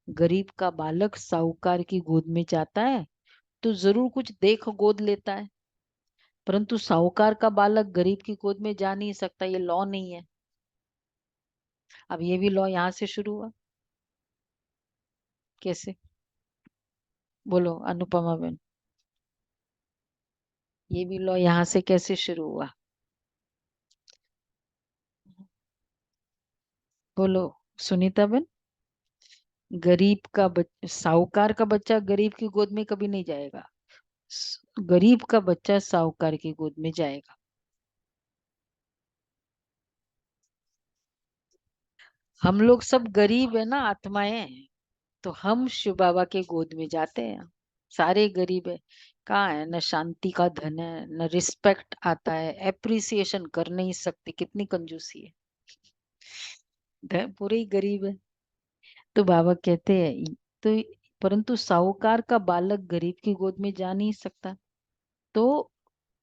गरीब का बालक साहूकार की गोद में जाता है तो जरूर कुछ देख गोद लेता है, परंतु साहूकार का बालक गरीब की गोद में जा नहीं सकता, ये लॉ नहीं है। अब ये भी लॉ यहाँ से शुरू हुआ, कैसे बोलो अनुपमा बेन, ये भी लॉ यहाँ से कैसे शुरू हुआ, बोलो सुनीता बेन। गरीब का साहूकार का बच्चा गरीब की गोद में कभी नहीं जाएगा, गरीब का बच्चा साहूकार की गोद में जाएगा। हम लोग सब गरीब है ना आत्माएं, तो हम शिव बाबा के गोद में जाते हैं। सारे गरीब है, कहाँ है, न शांति का धन है, न रिस्पेक्ट आता है, एप्रिसिएशन कर नहीं सकते, कितनी कंजूसी है, पूरे ही गरीब है। तो बाबा कहते हैं, तो परंतु साहूकार का बालक गरीब की गोद में जा नहीं सकता। तो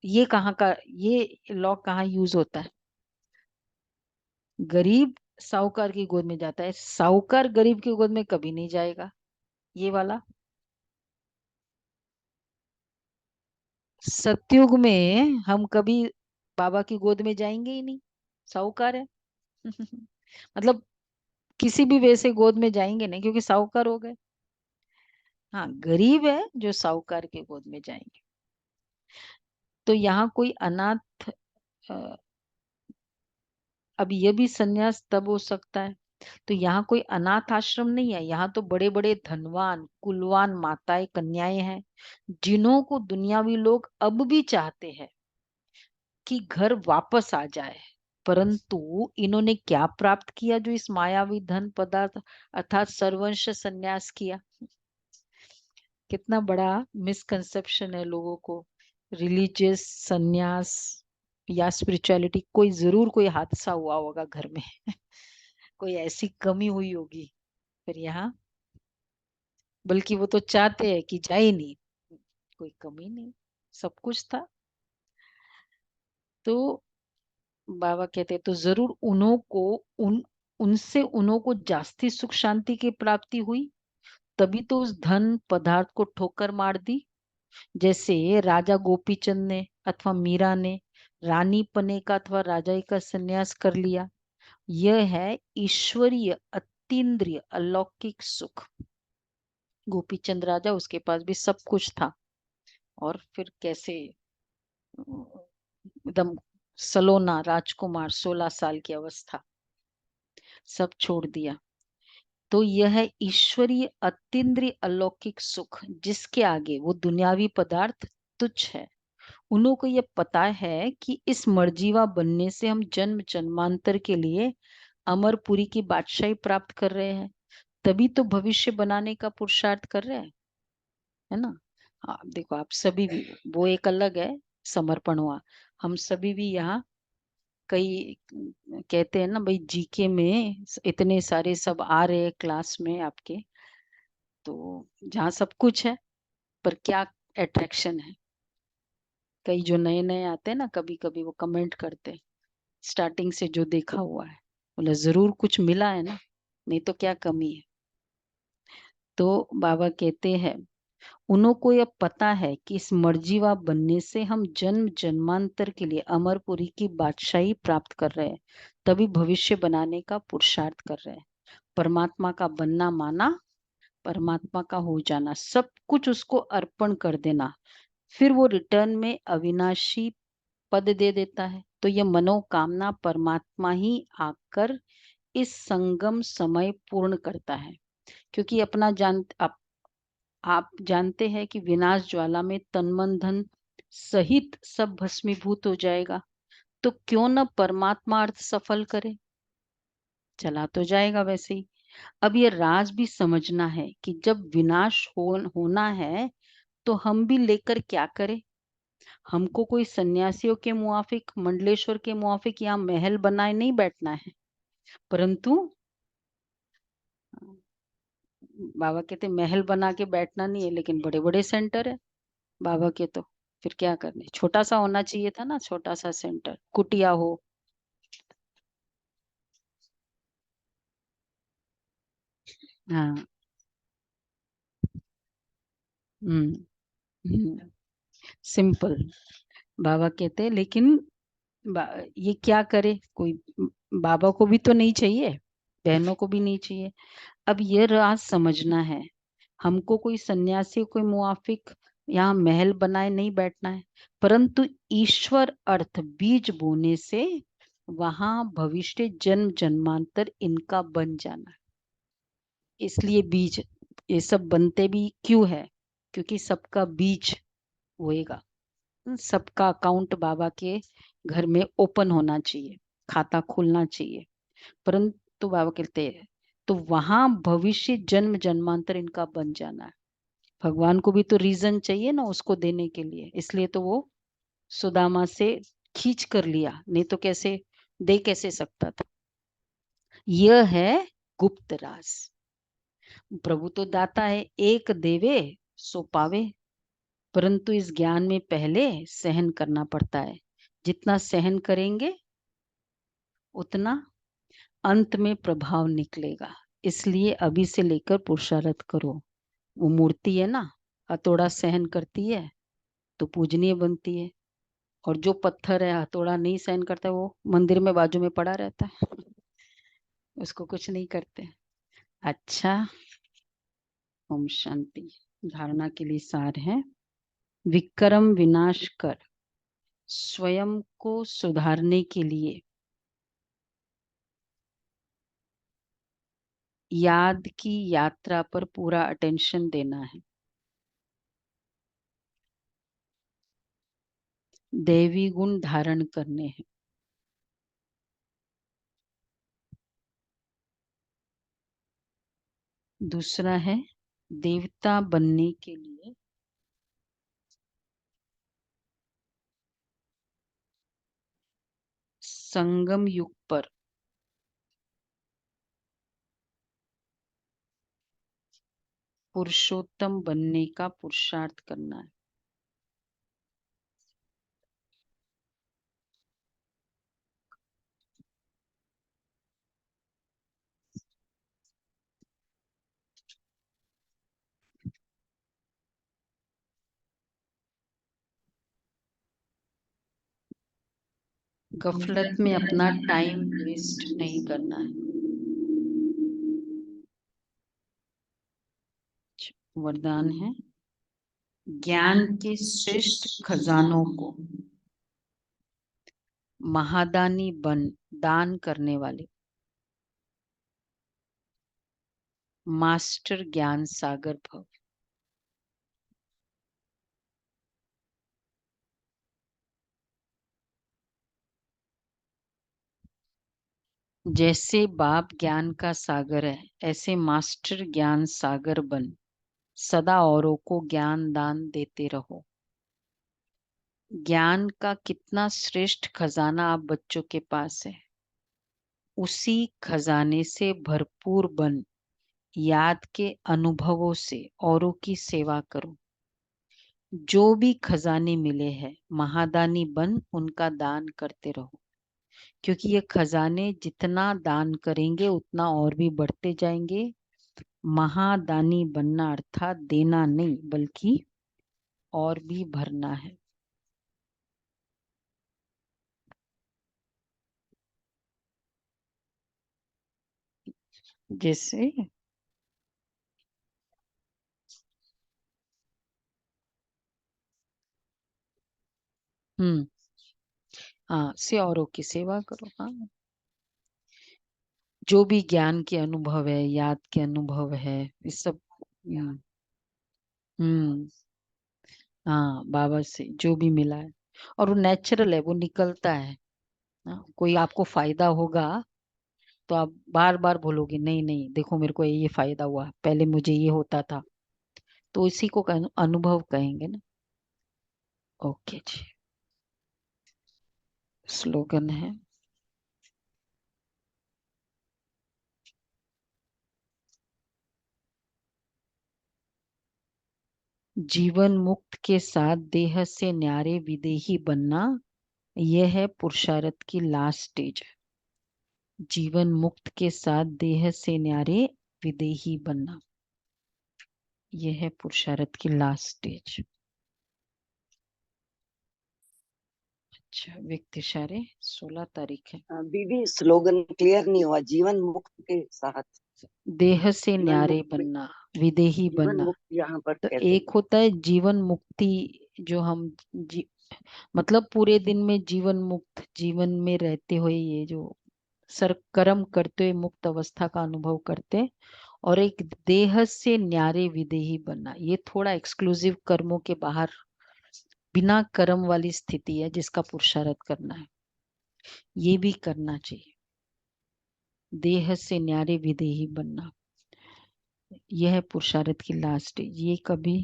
ये कहाँ का, ये लॉ कहाँ यूज होता है। गरीब साहूकार की गोद में जाता है, साहूकार गरीब की गोद में कभी नहीं जाएगा, ये वाला। सतयुग में हम कभी बाबा की गोद में जाएंगे ही नहीं, साहूकार है मतलब किसी भी वे से गोद में जाएंगे नहीं, क्योंकि साहूकार हो गए। हाँ गरीब है जो साहूकार की गोद में जाएंगे। तो यहाँ कोई अनाथ, अ, अब ये भी सन्यास तब हो सकता है तो यहाँ कोई अनाथ आश्रम नहीं है, यहाँ तो बड़े बड़े धनवान कुलवान माताएं कन्याएं हैं, जिन्हों को दुनियावी लोग अब भी चाहते हैं कि घर वापस आ जाए। परंतु इन्होंने क्या प्राप्त किया जो इस मायावी धन पदार्थ अर्थात सर्वंश संन्यास किया? कितना बड़ा मिसकंसेप्शन है लोगों को। रिलीजियस संन्यास या स्पिरिचुअलिटी, कोई जरूर कोई हादसा हुआ होगा घर में कोई ऐसी कमी हुई होगी। फिर यहाँ बल्कि वो तो चाहते हैं कि जाए नहीं, कोई कमी नहीं, सब कुछ था। तो बाबा कहते हैं तो जरूर उनसे उन्हों को जास्ती सुख शांति की प्राप्ति हुई, तभी तो उस धन पदार्थ को ठोकर मार दी। जैसे राजा गोपीचंद ने अथवा मीरा ने रानी पने का अथवा राजाई का संन्यास कर लिया। यह है ईश्वरीय अतीन्द्रिय अलौकिक सुख। गोपीचंद राजा, उसके पास भी सब कुछ था, और फिर कैसे एकदम सलोना राजकुमार 16 साल की अवस्था, सब छोड़ दिया। तो यह है ईश्वरीय अतीन्द्रिय अलौकिक सुख, जिसके आगे वो दुनियावी पदार्थ तुच्छ है। उन्हों को यह पता है कि इस मर्जीवा बनने से हम जन्म जन्मांतर के लिए अमरपुरी की बादशाही प्राप्त कर रहे हैं, तभी तो भविष्य बनाने का पुरुषार्थ कर रहे हैं, है ना। हाँ देखो, आप सभी भी, वो एक अलग है समर्पण हुआ, हम सभी भी यहाँ कई कहते हैं ना भाई, जीके में इतने सारे सब आ रहे हैं क्लास में आपके, तो जहाँ सब कुछ है पर क्या अट्रैक्शन है। कई जो नए नए आते हैं ना, कभी कभी वो कमेंट करते हैं स्टार्टिंग से जो देखा हुआ है, बोले जरूर कुछ मिला है ना, नहीं तो क्या कमी है। तो बाबा कहते हैं उन्हों को यह पता है कि इस मर्जीवा बनने से हम जन्म जन्मांतर के लिए अमरपुरी की बादशाही प्राप्त कर रहे हैं, तभी भविष्य बनाने का पुरुषार्थ कर रहे हैं। परमात्मा का बनना माना, परमात्मा का हो जाना, सब कुछ उसको अर्पण कर देना, फिर वो रिटर्न में अविनाशी पद दे देता है। तो यह मनोकामना परमात्मा ही आकर इस संगम समय पूर्ण करता है। क्योंकि अपना आप जानते हैं कि विनाश ज्वाला में तन मन धन सहित सब भस्मीभूत हो जाएगा, तो क्यों न परमात्मा अर्थ सफल करे, चला तो जाएगा वैसे ही। अब ये राज भी समझना है कि जब विनाश होना है तो हम भी लेकर क्या करें। हमको कोई सन्यासियों के मुआफिक, मंडलेश्वर के मुआफिक यहाँ महल बनाए नहीं बैठना है, परंतु बाबा कहते महल बना के बैठना नहीं है, लेकिन बड़े बड़े सेंटर है बाबा के। तो फिर क्या करने, छोटा सा होना चाहिए था ना, छोटा सा सेंटर, कुटिया हो। हाँ। हम्म। सिंपल। बाबा कहते हैं लेकिन ये क्या करे कोई, बाबा को भी तो नहीं चाहिए, बहनों को भी नहीं चाहिए। अब ये राज समझना है, हमको कोई सन्यासी कोई मुआफिक यहाँ महल बनाए नहीं बैठना है, परंतु ईश्वर अर्थ बीज बोने से वहां भविष्य जन्म जन्मांतर इनका बन जाना है। इसलिए बीज ये सब बनते भी क्यों है, क्योंकि सबका बीज होएगा। सबका अकाउंट बाबा के घर में ओपन होना चाहिए, खाता खुलना चाहिए। परंतु बाबा कहते हैं तो वहां भविष्य जन्म जन्मांतर इनका बन जाना है। भगवान को भी तो रीजन चाहिए ना उसको देने के लिए, इसलिए तो वो सुदामा से खींच कर लिया, नहीं तो कैसे दे कैसे सकता था। यह है गुप्त राज। प्रभु तो दाता है, एक देवे सो पावे, परंतु इस ज्ञान में पहले सहन करना पड़ता है। जितना सहन करेंगे उतना अंत में प्रभाव निकलेगा। इसलिए अभी से लेकर पुरुषार्थ करो। वो मूर्ति है ना, हथौड़ा सहन करती है तो पूजनीय बनती है, और जो पत्थर है हथौड़ा नहीं सहन करता वो मंदिर में बाजू में पड़ा रहता है उसको कुछ नहीं करते। अच्छा, ओम शांति। धारणा के लिए सार है, विक्रम विनाश कर स्वयं को सुधारने के लिए याद की यात्रा पर पूरा अटेंशन देना है। दैवी गुण धारण करने हैं। दूसरा है देवता बनने के लिए संगम युग पर पुरुषोत्तम बनने का पुरुषार्थ करना है। गफलत में अपना टाइम वेस्ट नहीं करना है। वरदान है ज्ञान के श्रेष्ठ खजानों को महादानी बन दान करने वाले मास्टर ज्ञान सागर भव। जैसे बाप ज्ञान का सागर है, ऐसे मास्टर ज्ञान सागर बन सदा औरों को ज्ञान दान देते रहो। ज्ञान का कितना श्रेष्ठ खजाना आप बच्चों के पास है, उसी खजाने से भरपूर बन याद के अनुभवों से औरों की सेवा करो। जो भी खजाने मिले हैं महादानी बन उनका दान करते रहो, क्योंकि ये खजाने जितना दान करेंगे उतना और भी बढ़ते जाएंगे। महादानी बनना अर्थात देना नहीं बल्कि और भी भरना है। जैसे हाँ से औरों की सेवा करो। हाँ, जो भी ज्ञान के अनुभव है, याद के अनुभव है, इस सब हम्म हम्म, हाँ बाबा से जो भी मिला है और वो नेचुरल है, वो निकलता है। हाँ, कोई आपको फायदा होगा तो आप बार बार बोलोगे नहीं नहीं देखो मेरे को ये फायदा हुआ, पहले मुझे ये होता था, तो इसी को अनुभव कहेंगे ना। ओके जी। स्लोगन है जीवन मुक्त के साथ देह से न्यारे विदेही बनना, यह है पुरुषार्थ की लास्ट स्टेज। जीवन मुक्त के साथ देह से न्यारे विदेही बनना, यह है पुरुषार्थ की लास्ट स्टेज। अच्छा, व्यक्ति इशारे 16 तारीख है। बीबी स्लोगन क्लियर नहीं हुआ। जीवन मुक्त के साथ देह से जीवन न्यारे मुक्त में बनना, विदेही जीवन बनना। मुक्त यहाँ पर तो कैसे? एक होता है जीवन मुक्ति, जो हम मतलब पूरे दिन में जीवन मुक्त, जीवन में रहते हुए ये जो सर कर्म करते हुए मुक्त अवस्था का अनुभव करते। और एक देह से न्यारे विदेही बनना, ये थोड़ा एक्सक्लूसिव कर्मों के बाहर बिना कर्म वाली स्थिति है जिसका पुरुषार्थ करना है, ये भी करना चाहिए। देह से न्यारे विदेही बनना, यह है पुरुषार्थ की लास्ट। ये कभी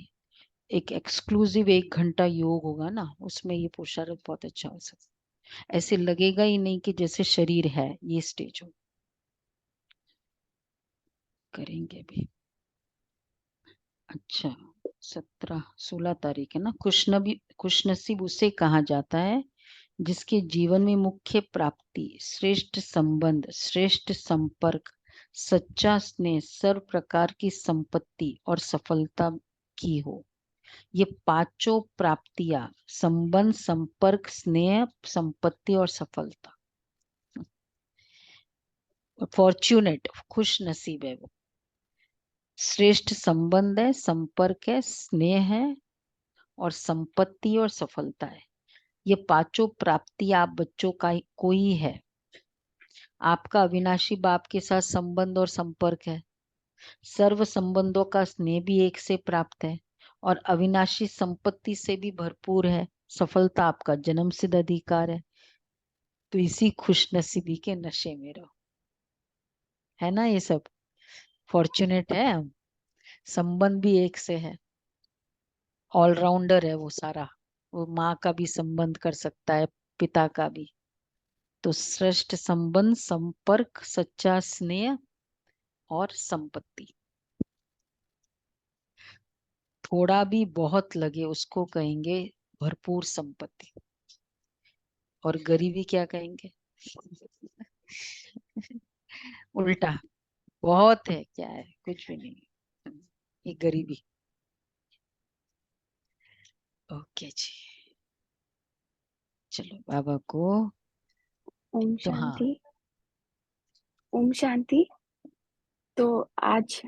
एक एक्सक्लूसिव 1 घंटा योग होगा ना, उसमें ये पुरुषार्थ बहुत अच्छा हो सकता। ऐसे लगेगा ही नहीं कि जैसे शरीर है, ये स्टेज हो। करेंगे भी। अच्छा, 16 तारीख है ना। खुशनसीब उसे कहा जाता है जिसके जीवन में मुख्य प्राप्ति श्रेष्ठ संबंध, श्रेष्ठ संपर्क, सच्चा स्नेह, सर्व प्रकार की संपत्ति और सफलता की हो। ये पांचों प्राप्तियां संबंध, संपर्क, स्नेह, संपत्ति और सफलता, फॉर्च्यूनेट, खुश नसीब है वो। श्रेष्ठ संबंध है, संपर्क है, स्नेह है और संपत्ति और सफलता है। ये पांचों प्राप्ति आप बच्चों का कोई है। आपका अविनाशी बाप के साथ संबंध और संपर्क है, सर्व संबंधों का स्नेह भी एक से प्राप्त है और अविनाशी संपत्ति से भी भरपूर है। सफलता आपका जन्म सिद्ध अधिकार है। तो इसी खुश नसीबी के नशे में रहो। है ना, ये सब फॉर्चुनेट है हम। संबंध भी एक से है, ऑलराउंडर है वो सारा। वो माँ का भी संबंध कर सकता है, पिता का भी। तो श्रेष्ठ संबंध, संपर्क, सच्चा स्नेह और संपत्ति। थोड़ा भी बहुत लगे उसको कहेंगे भरपूर संपत्ति, और गरीबी क्या कहेंगे? उल्टा, बहुत है क्या है, कुछ भी नहीं, ये गरीबी। ओके जी, चलो बाबा को। ओम तो हाँ, शांति। ओम शांति। तो आज